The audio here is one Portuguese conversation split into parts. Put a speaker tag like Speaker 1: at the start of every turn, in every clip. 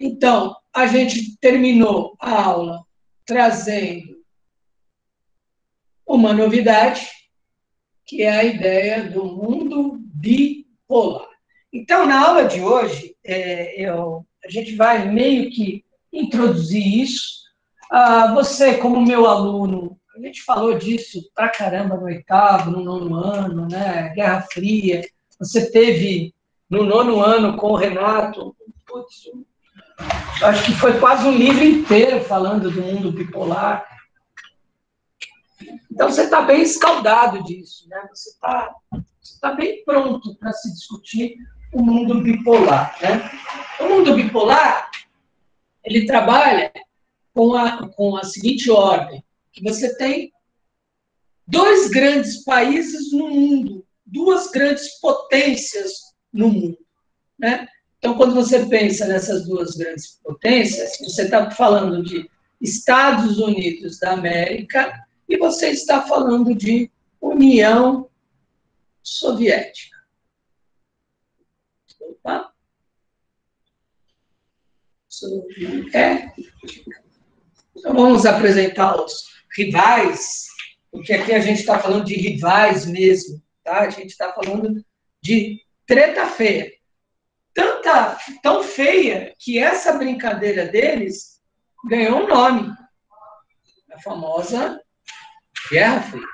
Speaker 1: Então, a gente terminou a aula trazendo uma novidade, que é a ideia do mundo bipolar. Então, na aula de hoje, a gente vai meio que introduzir isso. Você, como meu aluno, a gente falou disso pra caramba no oitavo, no nono ano, né? Guerra Fria. Você teve no nono ano com o Renato, putz, acho que foi quase um livro inteiro falando do mundo bipolar. Então, você está bem escaldado disso, né? Você está bem pronto para se discutir o mundo bipolar, né? O mundo bipolar, ele trabalha com a seguinte ordem, que você tem dois grandes países no mundo, duas grandes potências no mundo, né? Então, quando você pensa nessas duas grandes potências, você está falando de Estados Unidos da América e você está falando de União Soviética. Opa. Soviética. Então, vamos apresentar os rivais, porque aqui a gente está falando de rivais mesmo, tá? A gente está falando de treta feia. Tão feia que essa brincadeira deles ganhou um nome. A famosa Guerra Fria.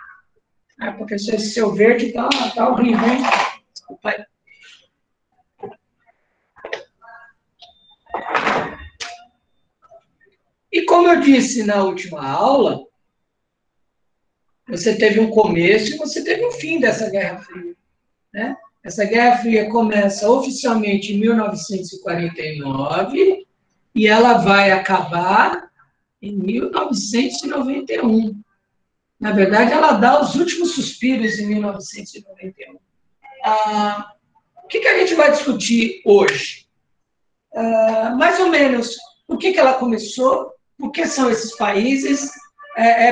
Speaker 1: Porque esse seu verde tá horrível, hein? Desculpa aí. E como eu disse na última aula, você teve um começo e você teve um fim dessa Guerra Fria, né? Essa Guerra Fria começa oficialmente em 1949 e ela vai acabar em 1991. Na verdade, ela dá os últimos suspiros em 1991. O que a gente vai discutir hoje? Mais ou menos, por que ela começou, por que são esses países,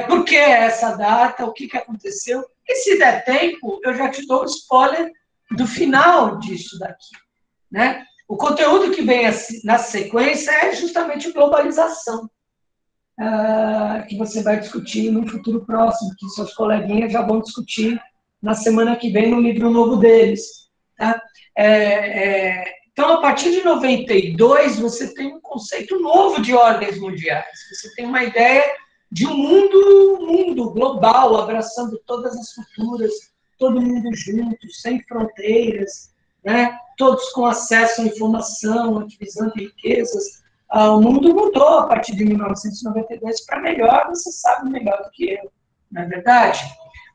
Speaker 1: por que essa data, o que aconteceu. E se der tempo, eu já te dou um spoiler do final disso daqui, né? O conteúdo que vem na sequência é justamente globalização, que você vai discutir no futuro próximo, que seus coleguinhas já vão discutir na semana que vem no livro novo deles. Tá? Então, a partir de 92, você tem um conceito novo de ordens mundiais. Você tem uma ideia de um mundo global, abraçando todas as culturas, todo mundo junto, sem fronteiras, né? Todos com acesso à informação, utilizando riquezas. O mundo mudou a partir de 1992 para melhor, você sabe melhor do que eu, não é verdade?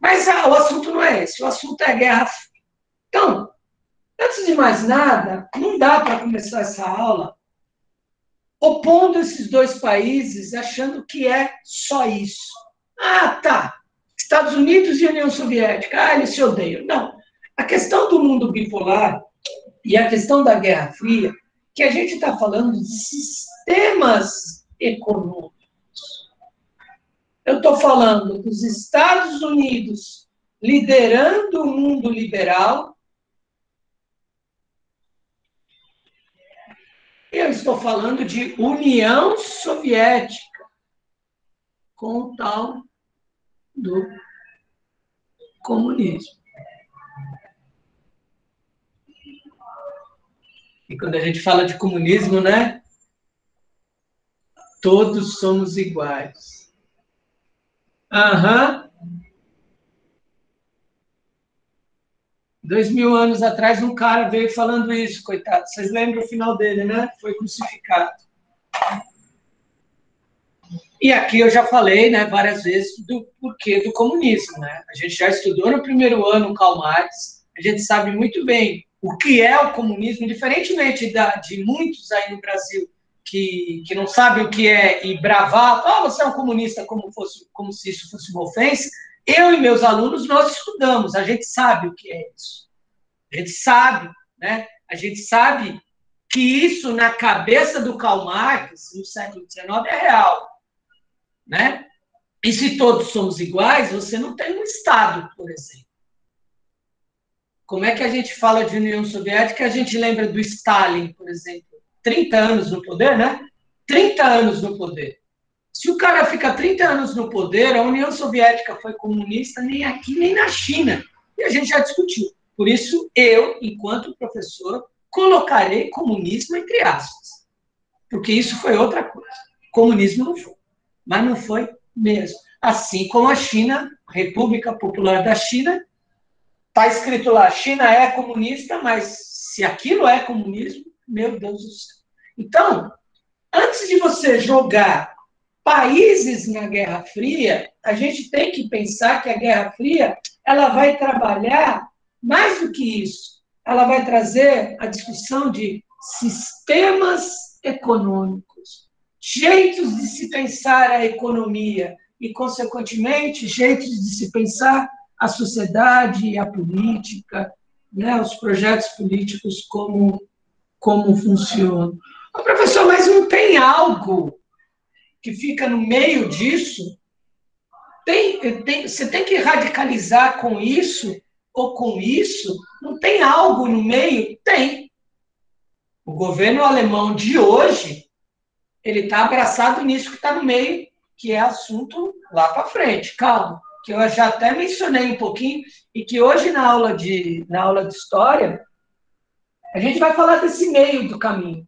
Speaker 1: Mas o assunto não é esse, o assunto é a Guerra Fria. Então, antes de mais nada, não dá para começar essa aula opondo esses dois países, achando que é só isso. Tá, Estados Unidos e União Soviética, eles se odeiam. Não, a questão do mundo bipolar e a questão da Guerra Fria, que a gente está falando de sistemas econômicos. Eu estou falando dos Estados Unidos liderando o mundo liberal. Eu estou falando de União Soviética, com o tal do comunismo. E quando a gente fala de comunismo, né? Todos somos iguais. 2000 anos atrás, um cara veio falando isso, coitado. Vocês lembram o final dele, né? Foi crucificado. E aqui eu já falei, né, várias vezes do porquê do comunismo, né? A gente já estudou no primeiro ano Karl Marx, a gente sabe muito bem o que é o comunismo, diferentemente de muitos aí no Brasil que não sabem o que é e bravar, você é um comunista como se isso fosse uma ofensa. Eu e meus alunos, nós estudamos, a gente sabe o que é isso. A gente sabe, né? A gente sabe que isso na cabeça do Karl Marx, no século XIX, é real. Né? E se todos somos iguais, você não tem um Estado, por exemplo. Como é que a gente fala de União Soviética e a gente lembra do Stalin, por exemplo, 30 anos no poder, né? 30 anos no poder. Se o cara fica 30 anos no poder, a União Soviética foi comunista nem aqui nem na China. E a gente já discutiu. Por isso, eu, enquanto professor, colocarei comunismo entre aspas. Porque isso foi outra coisa. Comunismo não foi. Mas não foi mesmo. Assim como a China, República Popular da China, está escrito lá, China é comunista, mas se aquilo é comunismo, meu Deus do céu. Então, antes de você jogar países na Guerra Fria, a gente tem que pensar que a Guerra Fria ela vai trabalhar mais do que isso. Ela vai trazer a discussão de sistemas econômicos, jeitos de se pensar a economia e, consequentemente, jeitos de se pensar a sociedade e a política, né, os projetos políticos como funcionam. Oh, professor, mas não tem algo que fica no meio disso? Você tem que radicalizar com isso ou com isso? Não tem algo no meio? Tem. O governo alemão de hoje, ele está abraçado nisso que está no meio, que é assunto lá para frente. Calma, que eu já até mencionei um pouquinho, e que hoje na aula de história, a gente vai falar desse meio do caminho.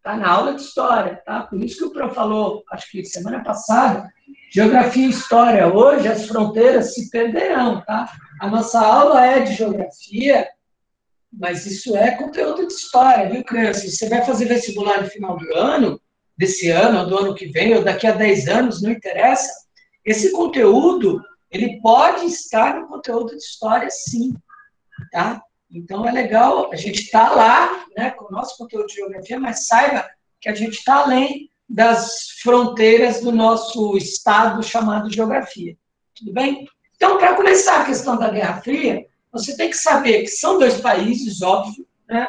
Speaker 1: Tá na aula de história, tá? Por isso que o prof falou, acho que semana passada, geografia e história. Hoje as fronteiras se perderão, tá? A nossa aula é de geografia, mas isso é conteúdo de história, viu, criança? Você vai fazer vestibular no final do ano, desse ano, ou do ano que vem, ou daqui a 10 anos, não interessa. Esse conteúdo, ele pode estar no conteúdo de história, sim, tá? Então, é legal, a gente está lá, né, com o nosso conteúdo de geografia, mas saiba que a gente está além das fronteiras do nosso estado chamado geografia. Tudo bem? Então, para começar a questão da Guerra Fria, você tem que saber que são dois países, óbvio, né?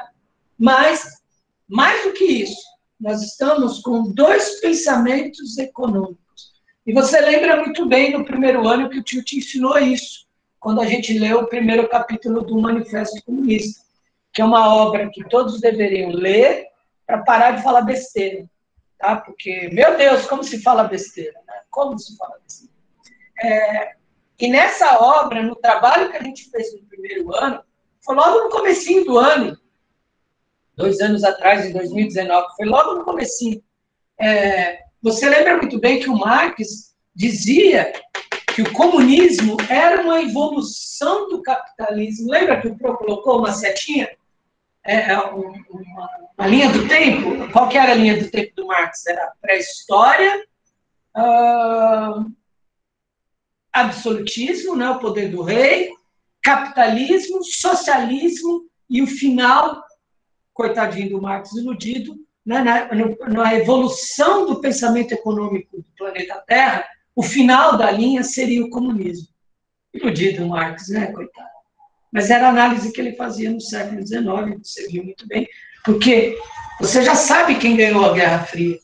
Speaker 1: Mas, mais do que isso, nós estamos com dois pensamentos econômicos. E você lembra muito bem no primeiro ano que o tio te ensinou isso, quando a gente leu o primeiro capítulo do Manifesto Comunista, que é uma obra que todos deveriam ler para parar de falar besteira, tá? Porque, meu Deus, como se fala besteira, né? Como se fala besteira. E nessa obra, no trabalho que a gente fez no primeiro ano, foi logo no comecinho do ano, 2 anos atrás, em 2019, foi logo no comecinho. Você lembra muito bem que o Marx dizia que o comunismo era uma evolução do capitalismo. Lembra que o Pro colocou uma setinha? Uma linha do tempo? Qual que era a linha do tempo do Marx? Era pré-história, absolutismo, né, o poder do rei, capitalismo, socialismo e o final, coitadinho do Marx iludido, né, na evolução do pensamento econômico do planeta Terra, o final da linha seria o comunismo. Iludido o Marx, né, coitado. Mas era a análise que ele fazia no século XIX, você viu muito bem, porque você já sabe quem ganhou a Guerra Fria,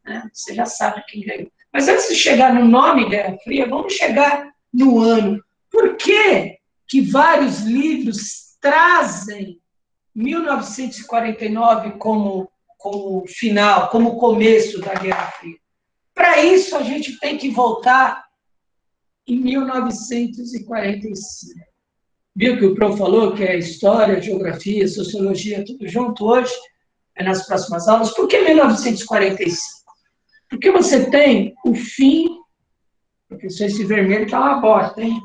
Speaker 1: né? Você já sabe quem ganhou. Mas antes de chegar no nome Guerra Fria, vamos chegar no ano. Por que vários livros trazem 1949 como final, como começo da Guerra Fria? Para isso, a gente tem que voltar em 1945. Viu que o Prof falou que é história, geografia, sociologia, tudo junto hoje, nas próximas aulas? Por que 1945? Porque você tem o fim... Professor, esse vermelho está uma bosta, hein?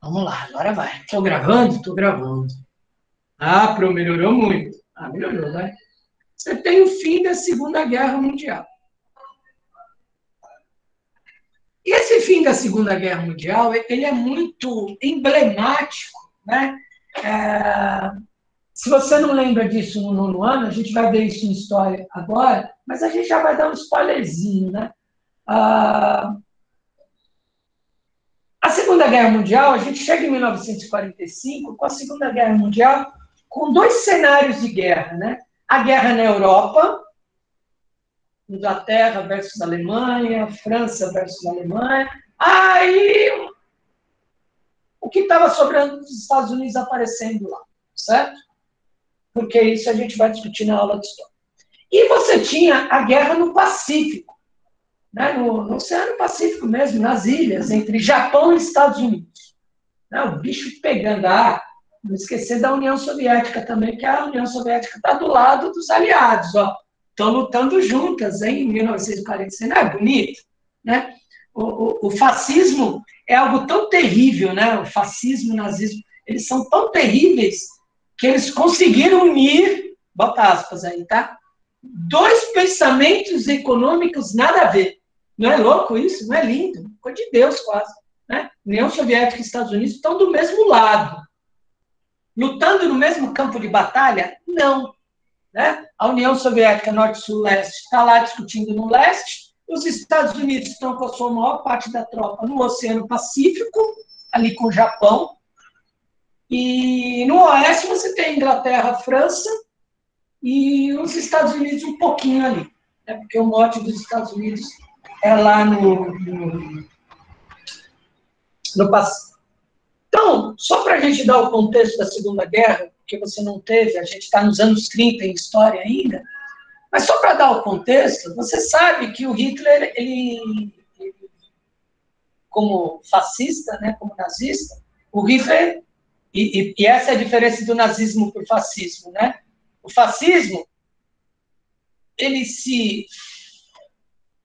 Speaker 1: Vamos lá, agora vai. Estou gravando? Estou gravando. Ah, Pro, melhorou muito. Ah, melhorou, vai. Você tem o fim da Segunda Guerra Mundial. E esse fim da Segunda Guerra Mundial, ele é muito emblemático, né? Se você não lembra disso no nono ano, a gente vai ver isso em história agora, mas a gente já vai dar um spoilerzinho, né? A Segunda Guerra Mundial, a gente chega em 1945 com a Segunda Guerra Mundial com dois cenários de guerra, né? A guerra na Europa, Inglaterra versus Alemanha, França versus Alemanha. Aí, o que estava sobrando dos Estados Unidos aparecendo lá, certo? porque isso a gente vai discutir na aula de história. E você tinha a guerra no Pacífico, né, no Oceano Pacífico mesmo, nas ilhas, entre Japão e Estados Unidos. Né, o bicho pegando. Não esquecer da União Soviética também, que a União Soviética está do lado dos aliados, ó. Estão lutando juntas em 1946. Não é bonito? Né? O fascismo é algo tão terrível, né? O fascismo e o nazismo, eles são tão terríveis que eles conseguiram unir, bota aspas aí, tá? Dois pensamentos econômicos nada a ver. Não é louco isso? Não é lindo? Coisa de Deus, quase. Né? União Soviética e Estados Unidos estão do mesmo lado. Lutando no mesmo campo de batalha? Não. Né? A União Soviética Norte, Sul, Leste está lá discutindo no leste, os Estados Unidos estão com a sua maior parte da tropa no Oceano Pacífico, ali com o Japão, e no oeste você tem a Inglaterra, a França, e os Estados Unidos um pouquinho ali, né? Porque o norte dos Estados Unidos é lá no Pacífico. Então, só para a gente dar o contexto da Segunda Guerra, porque você não teve, a gente está nos anos 30 em história ainda, mas só para dar o contexto, você sabe que o Hitler, ele como fascista, né, como nazista, o Hitler, e essa é a diferença do nazismo para o fascismo, né? O fascismo, ele se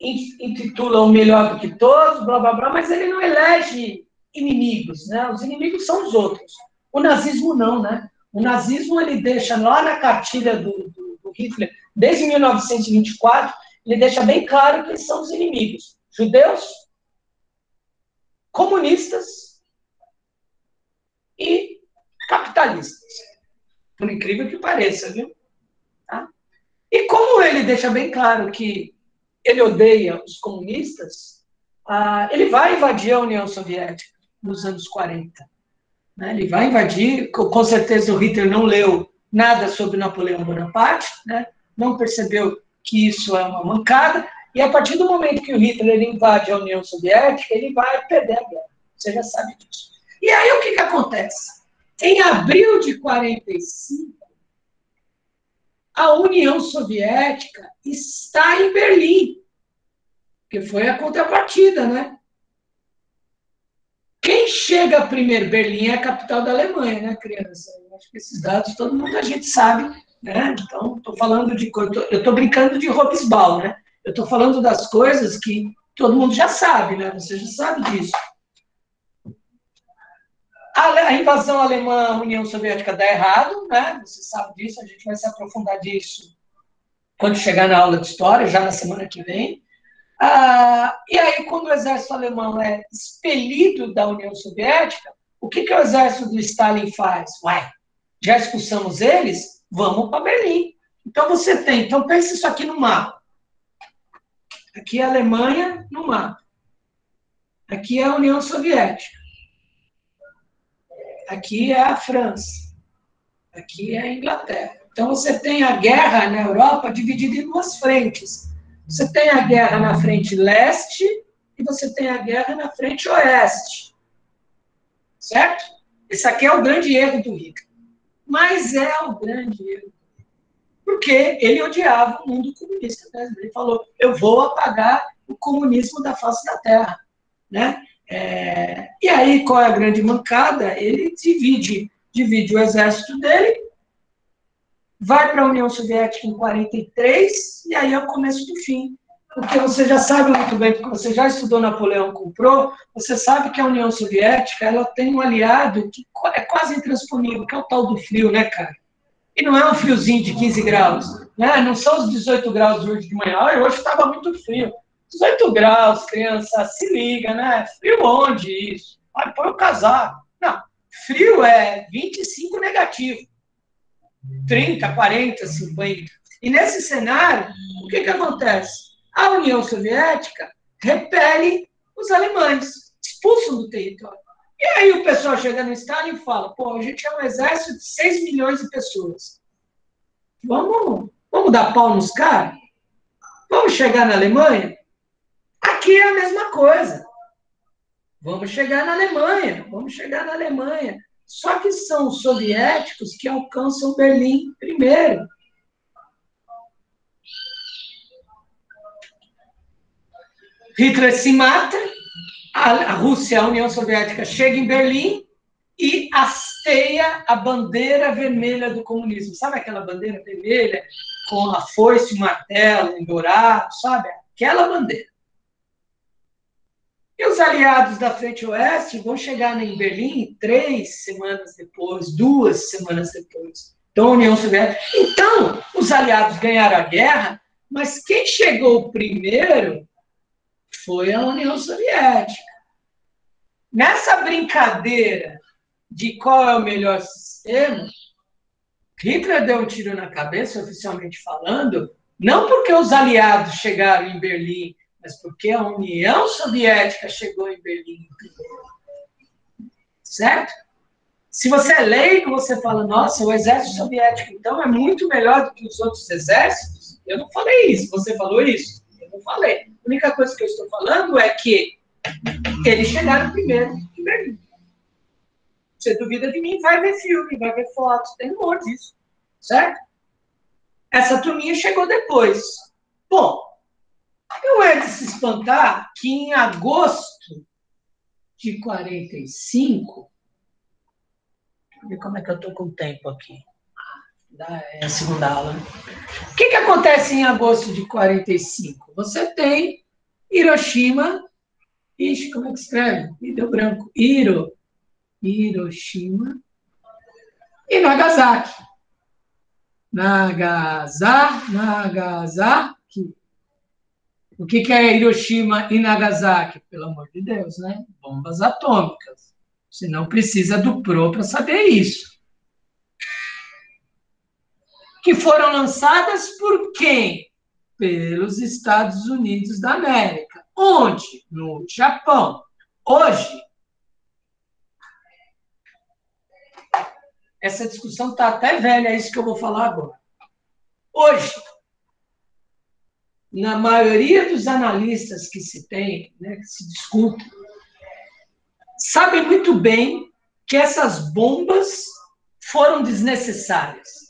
Speaker 1: intitula o melhor do que todos, blá, blá, blá, mas ele não elege inimigos, né? Os inimigos são os outros. O nazismo não, né? O nazismo, ele deixa lá na cartilha do Hitler, desde 1924, ele deixa bem claro quem são os inimigos. Judeus, comunistas e capitalistas. Por incrível que pareça, viu? Tá? E como ele deixa bem claro que ele odeia os comunistas, ele vai invadir a União Soviética nos anos 40. Né? Ele vai invadir, com certeza o Hitler não leu nada sobre Napoleão Bonaparte, né? Não percebeu que isso é uma mancada, e a partir do momento que o Hitler invade a União Soviética, ele vai perder a guerra. Você já sabe disso. E aí o que acontece? Em abril de 45, a União Soviética está em Berlim, que foi a contrapartida, né? Quem chega primeiro? Berlim é a capital da Alemanha, né, criança? Eu acho que esses dados todo mundo a gente sabe, né? Então, estou falando de coisa, eu estou brincando de Hobsbawm, né? Eu estou falando das coisas que todo mundo já sabe, né? Você já sabe disso. A invasão alemã à União Soviética dá errado, né? Você sabe disso, a gente vai se aprofundar disso quando chegar na aula de história, já na semana que vem. E aí, quando o exército alemão é expelido da União Soviética, o que o exército do Stalin faz? Uai, já expulsamos eles? Vamos para Berlim. Então você tem, então pense isso aqui no mapa. Aqui é a Alemanha no mapa. Aqui é a União Soviética. Aqui é a França. Aqui é a Inglaterra. Então você tem a guerra na Europa dividida em duas frentes. Você tem a guerra na frente leste e você tem a guerra na frente oeste. Certo? Esse aqui é o grande erro do Hitler. Mas é o grande erro. Porque ele odiava o mundo comunista mesmo. Ele falou, eu vou apagar o comunismo da face da Terra. Né? E aí, qual é a grande mancada? Ele divide o exército dele, vai para a União Soviética em 43, e aí é o começo do fim. Porque você já sabe muito bem, porque você já estudou Napoleão comprou, você sabe que a União Soviética ela tem um aliado que é quase intransponível, que é o tal do frio, né, cara? E não é um friozinho de 15 graus, né? Não são os 18 graus de hoje de manhã. Olha, hoje estava muito frio. 18 graus, criança, se liga, né? Frio onde isso? Olha, põe o casaco. Não, frio é 25 negativo. 30, 40, 50. E nesse cenário, o que acontece? A União Soviética repele os alemães, expulsam do território. E aí o pessoal chega no Stalin e fala, pô, a gente é um exército de 6 milhões de pessoas. Vamos dar pau nos caras? Vamos chegar na Alemanha? Aqui é a mesma coisa. Vamos chegar na Alemanha. Só que são os soviéticos que alcançam Berlim primeiro. Hitler se mata, a Rússia, a União Soviética, chega em Berlim e hasteia a bandeira vermelha do comunismo. Sabe aquela bandeira vermelha com a foice e o martelo em dourado, sabe? Aquela bandeira. E os aliados da Frente Oeste vão chegar em Berlim 3 semanas depois, 2 semanas depois da União Soviética. Então, os aliados ganharam a guerra, mas quem chegou primeiro foi a União Soviética. Nessa brincadeira de qual é o melhor sistema, Hitler deu um tiro na cabeça, oficialmente falando, não porque os aliados chegaram em Berlim, mas porque a União Soviética chegou em Berlim primeiro. Certo? Se você é leigo, você fala, nossa, o exército soviético, então, é muito melhor do que os outros exércitos? Eu não falei isso. Você falou isso? Eu não falei. A única coisa que eu estou falando é que eles chegaram primeiro em Berlim. Você duvida de mim, vai ver filme, vai ver fotos, tem um monte disso. Certo? Essa turminha chegou depois. Bom, não é de se espantar que em agosto de 45, deixa eu ver como é que eu estou com o tempo aqui. É a segunda aula. O que acontece em agosto de 45? Você tem Hiroshima. Ixi, como é que escreve? Ih, deu branco. Hiroshima e Nagasaki. Nagasaki. O que é Hiroshima e Nagasaki? Pelo amor de Deus, né? Bombas atômicas. Você não precisa do PRO para saber isso. Que foram lançadas por quem? Pelos Estados Unidos da América. Onde? No Japão. Hoje, essa discussão está até velha, é isso que eu vou falar agora. Hoje, na maioria dos analistas que se tem, né, que se discutem, sabem muito bem que essas bombas foram desnecessárias.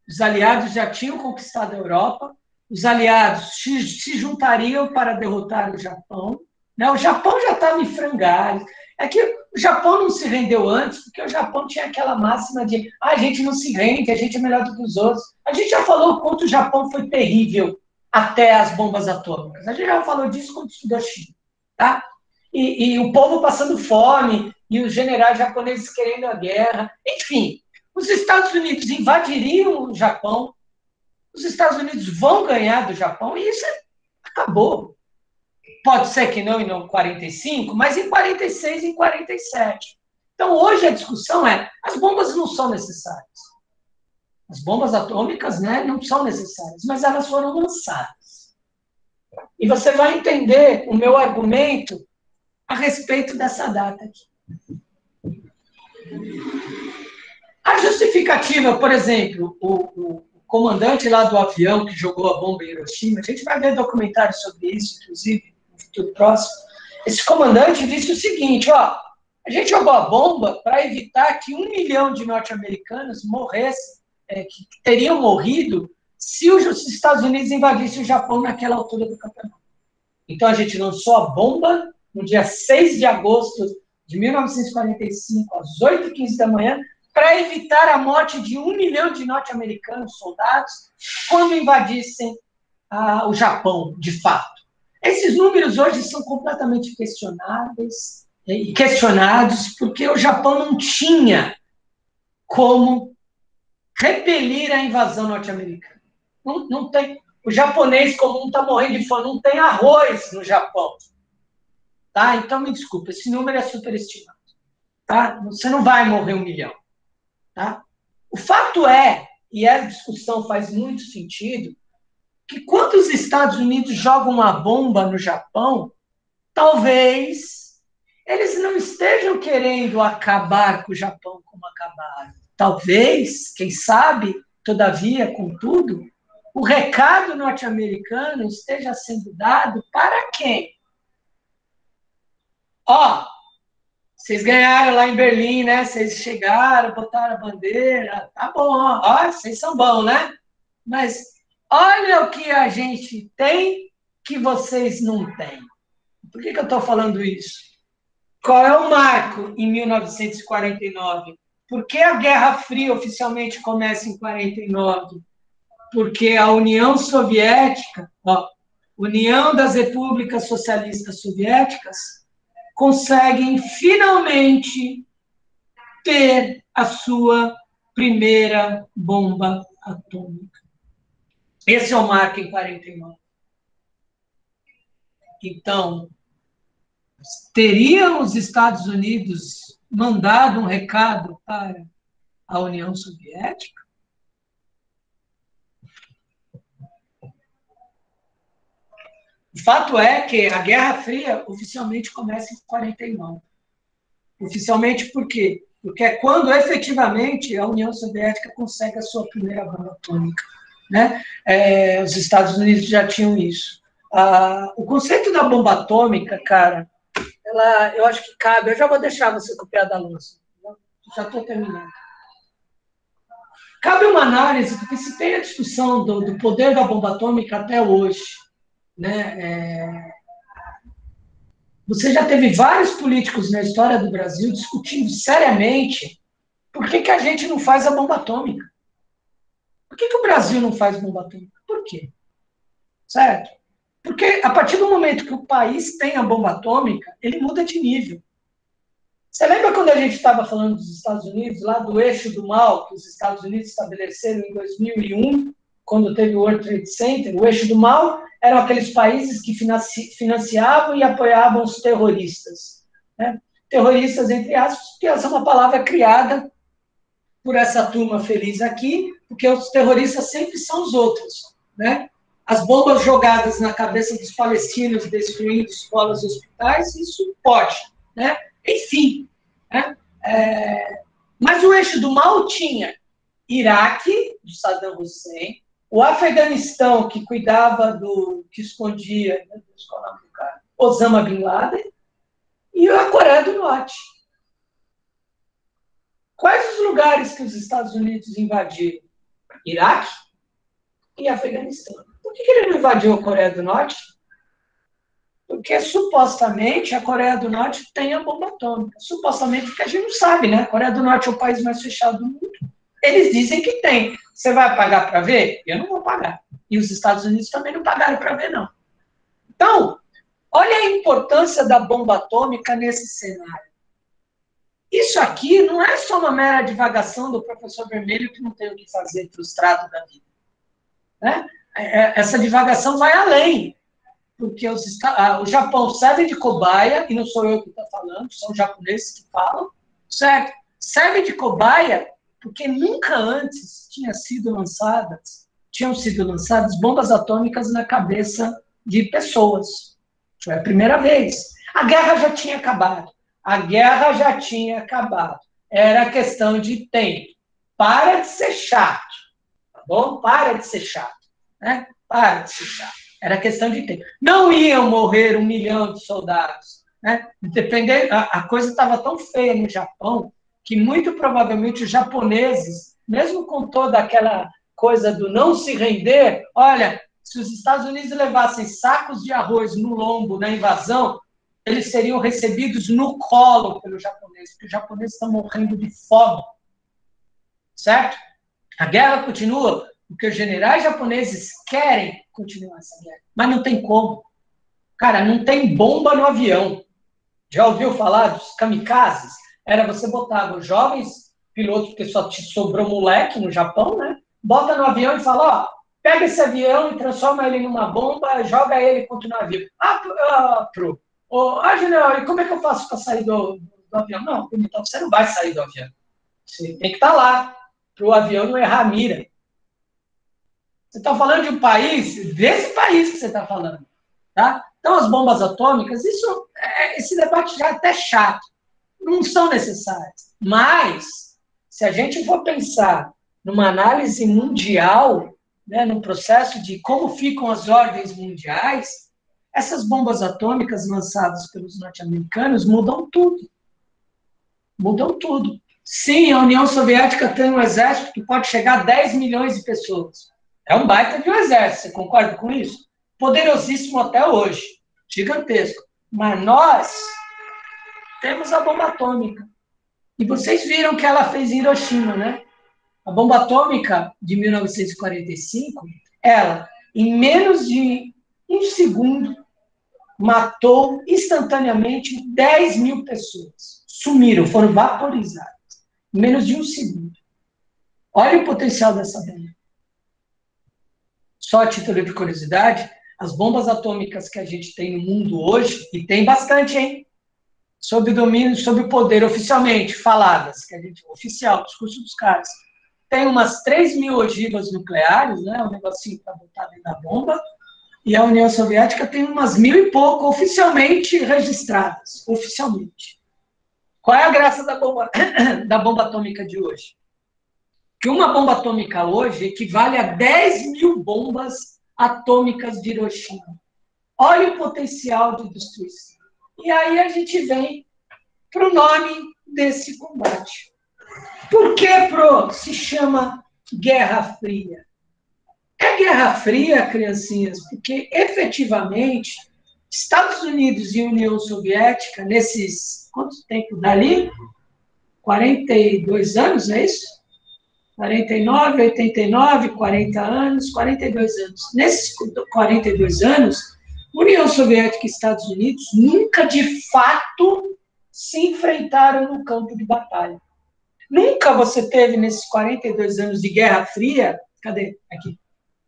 Speaker 1: Os aliados já tinham conquistado a Europa, os aliados se juntariam para derrotar o Japão. Né? O Japão já estava em frangalhos. É que o Japão não se rendeu antes, porque o Japão tinha aquela máxima de a gente não se rende, a gente é melhor do que os outros. A gente já falou o quanto o Japão foi terrível até as bombas atômicas. A gente já falou disso quando estudou China. Tá? E o povo passando fome, e os generais japoneses querendo a guerra. Enfim, os Estados Unidos invadiriam o Japão, os Estados Unidos vão ganhar do Japão, e isso acabou. Pode ser que não em 45, mas em 46 e em 47. Então, hoje a discussão é, as bombas não são necessárias. As bombas atômicas, né, não são necessárias, mas elas foram lançadas. E você vai entender o meu argumento a respeito dessa data aqui. A justificativa, por exemplo, o comandante lá do avião que jogou a bomba em Hiroshima, a gente vai ver documentário sobre isso, inclusive, no futuro próximo. Esse comandante disse o seguinte, ó, a gente jogou a bomba para evitar que 1 milhão de norte-americanos morressem, que teriam morrido se os Estados Unidos invadissem o Japão naquela altura do campeonato. Então, a gente lançou a bomba no dia 6 de agosto de 1945, às 8h15 da manhã, para evitar a morte de 1 milhão de norte-americanos soldados quando invadissem o Japão, de fato. Esses números hoje são completamente questionáveis e questionados porque o Japão não tinha como repelir a invasão norte-americana. Não tem. O japonês comum está morrendo de fome, não tem arroz no Japão. Tá? Então, me desculpa, esse número é superestimado. Tá? Você não vai morrer 1 milhão. Tá? O fato é, e a discussão faz muito sentido, que quando os Estados Unidos jogam uma bomba no Japão, talvez eles não estejam querendo acabar com o Japão como acabaram. Talvez, quem sabe, todavia, contudo, o recado norte-americano esteja sendo dado para quem? Ó, Vocês ganharam lá em Berlim, né? Vocês chegaram, botaram a bandeira. Tá bom, ó, vocês são bons, né? Mas olha o que a gente tem que vocês não têm. Por que eu estou falando isso? Qual é o marco em 1949? Por que a Guerra Fria oficialmente começa em 49? Porque a União Soviética, União das Repúblicas Socialistas Soviéticas, conseguem finalmente ter a sua primeira bomba atômica. Esse é o marco em 49. Então, teriam os Estados Unidos mandado um recado para a União Soviética? O fato é que a Guerra Fria oficialmente começa em 49. Oficialmente por quê? Porque é quando efetivamente a União Soviética consegue a sua primeira bomba atômica. Né? Os Estados Unidos já tinham isso. O conceito da bomba atômica, cara, eu acho que cabe. Eu já vou deixar você com o pé da luz. Já estou terminando. Cabe uma análise, porque se tem a discussão do poder da bomba atômica até hoje. Né? Você já teve vários políticos na história do Brasil discutindo seriamente por que a gente não faz a bomba atômica. Por que o Brasil não faz bomba atômica? Por quê? Certo? Porque a partir do momento que o país tem a bomba atômica, ele muda de nível. Você lembra quando a gente estava falando dos Estados Unidos, lá do eixo do mal, que os Estados Unidos estabeleceram em 2001, quando teve o World Trade Center? O eixo do mal eram aqueles países que financiavam e apoiavam os terroristas. Né? Terroristas, entre aspas, porque essa é uma palavra criada por essa turma feliz aqui, porque os terroristas sempre são os outros. Né? As bombas jogadas na cabeça dos palestinos, destruindo escolas e hospitais, isso pode. Né? Enfim. Né? Mas o eixo do mal tinha Iraque, do Saddam Hussein, o Afeganistão, que cuidava que escondia, meu Deus, qual é o nome do cara? Osama Bin Laden, e a Coreia do Norte. Quais os lugares que os Estados Unidos invadiram? Iraque e Afeganistão. Por que ele não invadiu a Coreia do Norte? Porque, supostamente, a Coreia do Norte tem a bomba atômica. Supostamente, porque a gente não sabe, né? A Coreia do Norte é o país mais fechado do mundo. Eles dizem que tem. Você vai pagar para ver? Eu não vou pagar. E os Estados Unidos também não pagaram para ver, não. Então, olha a importância da bomba atômica nesse cenário. Isso aqui não é só uma mera divagação do professor Vermelho que não tem o que fazer, frustrado da vida. Né? Essa divagação vai além. Porque o Japão serve de cobaia, e não sou eu que estou falando, são os japoneses que falam, certo? Serve de cobaia porque nunca antes tinham sido lançadas bombas atômicas na cabeça de pessoas. Foi a primeira vez. A guerra já tinha acabado. Era questão de tempo. Para de ser chato. Tá bom? Para de ser chato. Né? Para de ser chato. Era questão de tempo. Não iam morrer 1 milhão de soldados. Né? A coisa estava tão feia no Japão que muito provavelmente os japoneses, mesmo com toda aquela coisa do não se render, olha, se os Estados Unidos levassem sacos de arroz no lombo na invasão, eles seriam recebidos no colo pelo japonês, porque os japoneses estão morrendo de fome. Certo? A guerra continua porque os generais japoneses querem continuar essa guerra, mas não tem como. Cara, não tem bomba no avião. Já ouviu falar dos kamikazes? Era você botava os jovens pilotos, porque só te sobrou moleque no Japão, né? Bota no avião e fala, ó, pega esse avião e transforma ele numa bomba, joga ele contra o navio. General, e como é que eu faço para sair do avião? Não, então você não vai sair do avião. Você tem que estar lá, para o avião não errar a mira. Você está falando de um país, desse país que você está falando. Tá? Então, as bombas atômicas, esse debate já é até chato. Não são necessárias. Mas, se a gente for pensar numa análise mundial, né, num processo de como ficam as ordens mundiais, essas bombas atômicas lançadas pelos norte-americanos mudam tudo. Mudam tudo. Sim, a União Soviética tem um exército que pode chegar a 10 milhões de pessoas. É um baita de um exército, você concorda com isso? Poderosíssimo até hoje, gigantesco. Mas nós temos a bomba atômica. E vocês viram que ela fez em Hiroshima, né? A bomba atômica de 1945, ela, em menos de um segundo, matou instantaneamente 10 mil pessoas. Sumiram, foram vaporizadas. Em menos de um segundo. Olha o potencial dessa bomba. Só a título de curiosidade, as bombas atômicas que a gente tem no mundo hoje, e tem bastante, hein? Sob domínio, sob o poder, oficialmente faladas, que a gente, oficial, discurso dos caras, tem umas 3 mil ogivas nucleares, né? Um negocinho para botar dentro da bomba, e a União Soviética tem umas 1.000 e pouco oficialmente registradas, oficialmente. Qual é a graça da bomba atômica de hoje? Que uma bomba atômica hoje equivale a 10 mil bombas atômicas de Hiroshima. Olha o potencial de destruição. E aí a gente vem para o nome desse combate. Por que, se chama Guerra Fria? É Guerra Fria, criancinhas, porque efetivamente Estados Unidos e União Soviética, nesses, quanto tempo dali? 42 anos, é isso? 49, 89, 40 anos, 42 anos. Nesses 42 anos, União Soviética e Estados Unidos nunca, de fato, se enfrentaram no campo de batalha. Nunca você teve, nesses 42 anos de Guerra Fria, cadê? Aqui.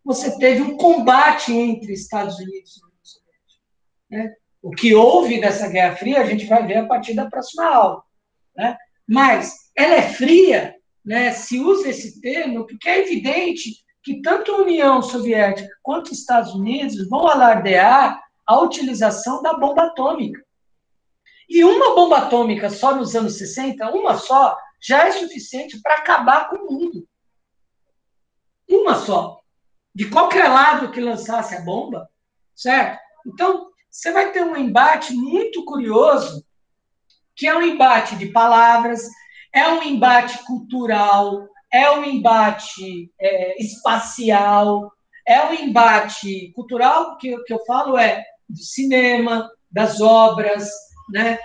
Speaker 1: Você teve um combate entre Estados Unidos e União Soviética. Né? O que houve nessa Guerra Fria, a gente vai ver a partir da próxima aula. Né? Mas ela é fria, né? Se usa esse termo, porque é evidente que tanto a União Soviética quanto os Estados Unidos vão alardear a utilização da bomba atômica. E uma bomba atômica só nos anos 60, uma só, já é suficiente para acabar com o mundo. Uma só. De qualquer lado que lançasse a bomba, certo? Então, você vai ter um embate muito curioso, que é um embate de palavras, é um embate cultural, é um embate espacial, é um embate cultural, que eu falo do cinema, das obras, né,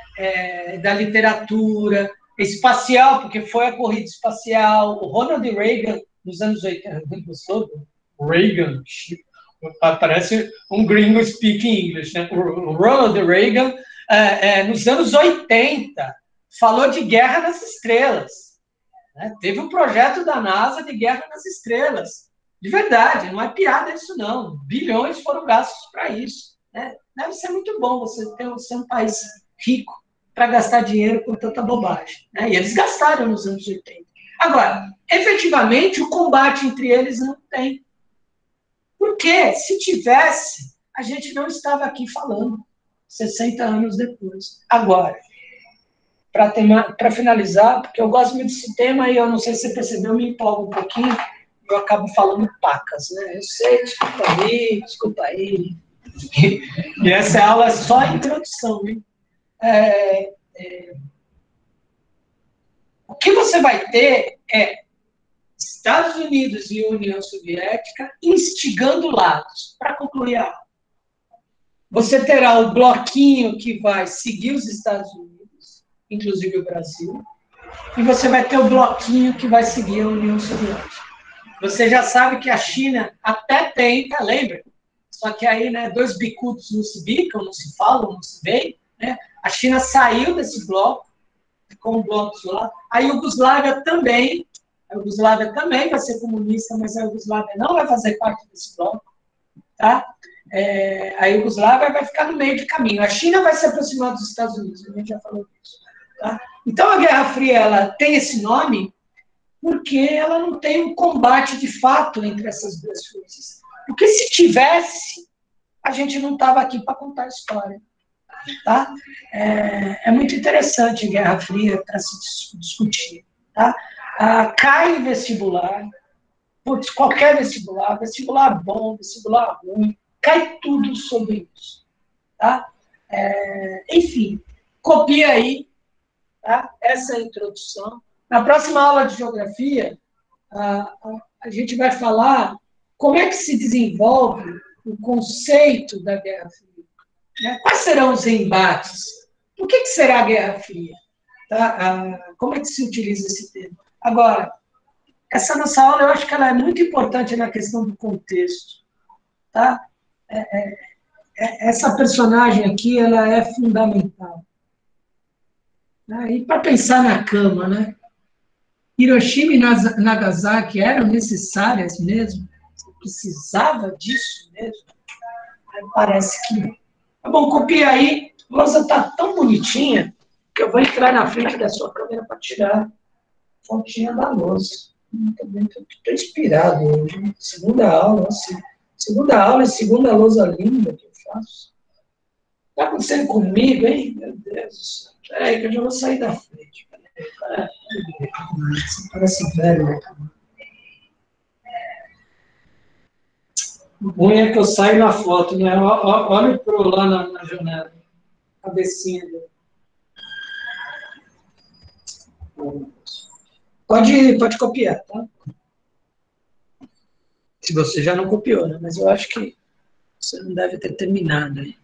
Speaker 1: da literatura, espacial, porque foi a corrida espacial, o Ronald Reagan, nos anos 80, Reagan, parece um gringo speaking English, né? O Ronald Reagan, nos anos 80, falou de guerra nas estrelas. Né? Teve um projeto da NASA de guerra nas estrelas. De verdade, não é piada isso não. Bilhões foram gastos para isso. Né? Deve ser muito bom você ser um país rico para gastar dinheiro com tanta bobagem. Né? E eles gastaram nos anos 80. Agora, efetivamente, o combate entre eles não tem. Porque, se tivesse, a gente não estava aqui falando 60 anos depois. Agora, para finalizar, porque eu gosto muito desse tema e eu não sei se você percebeu, eu me empolgo um pouquinho, eu acabo falando pacas, né? Eu sei, desculpa aí. E essa aula é só a introdução, hein? O que você vai ter é Estados Unidos e União Soviética instigando lados, para concluir a aula. Você terá o bloquinho que vai seguir os Estados Unidos, inclusive o Brasil, e você vai ter o bloquinho que vai seguir a União Soviética. Você já sabe que a China até tenta, lembra? Só que aí, né, dois bicudos não se bicam, não se falam, não se veem. Né? A China saiu desse bloco, ficou um bloco lá. A Iugoslávia também vai ser comunista, mas a Iugoslávia não vai fazer parte desse bloco. Tá? A Iugoslávia vai ficar no meio de caminho. A China vai se aproximar dos Estados Unidos, a gente já falou disso. Tá? Então, a Guerra Fria ela tem esse nome porque ela não tem um combate de fato entre essas duas forças. Porque se tivesse, a gente não estava aqui para contar a história. Tá? É muito interessante a Guerra Fria para se discutir. Tá? Cai em vestibular, qualquer vestibular bom, vestibular ruim, cai tudo sobre isso. Tá? Enfim, copia aí Tá? Essa é a introdução. Na próxima aula de geografia, a gente vai falar como é que se desenvolve o conceito da Guerra Fria. Né? Quais serão os embates? Por que será a Guerra Fria? Tá? Como é que se utiliza esse termo? Agora, essa nossa aula, eu acho que ela é muito importante na questão do contexto. Tá? Essa personagem aqui, ela é fundamental. Né? E para pensar na cama, né? Hiroshima e Nagasaki eram necessárias mesmo? Você precisava disso mesmo? Aí parece que não. Tá bom, copia aí. A lousa está tão bonitinha que eu vou entrar na frente da sua câmera para tirar a fotinha da lousa. Estou inspirado hoje. Segunda aula, assim. Segunda aula e segunda lousa linda que eu faço. Está acontecendo comigo, hein? Meu Deus do céu. Peraí, que eu já vou sair da frente. Você parece velho, né? O ruim é que eu saio na foto, né? Olha o pro lá na janela. Cabecinha dele. Pode copiar, tá? Se você já não copiou, né? Mas eu acho que você não deve ter terminado aí.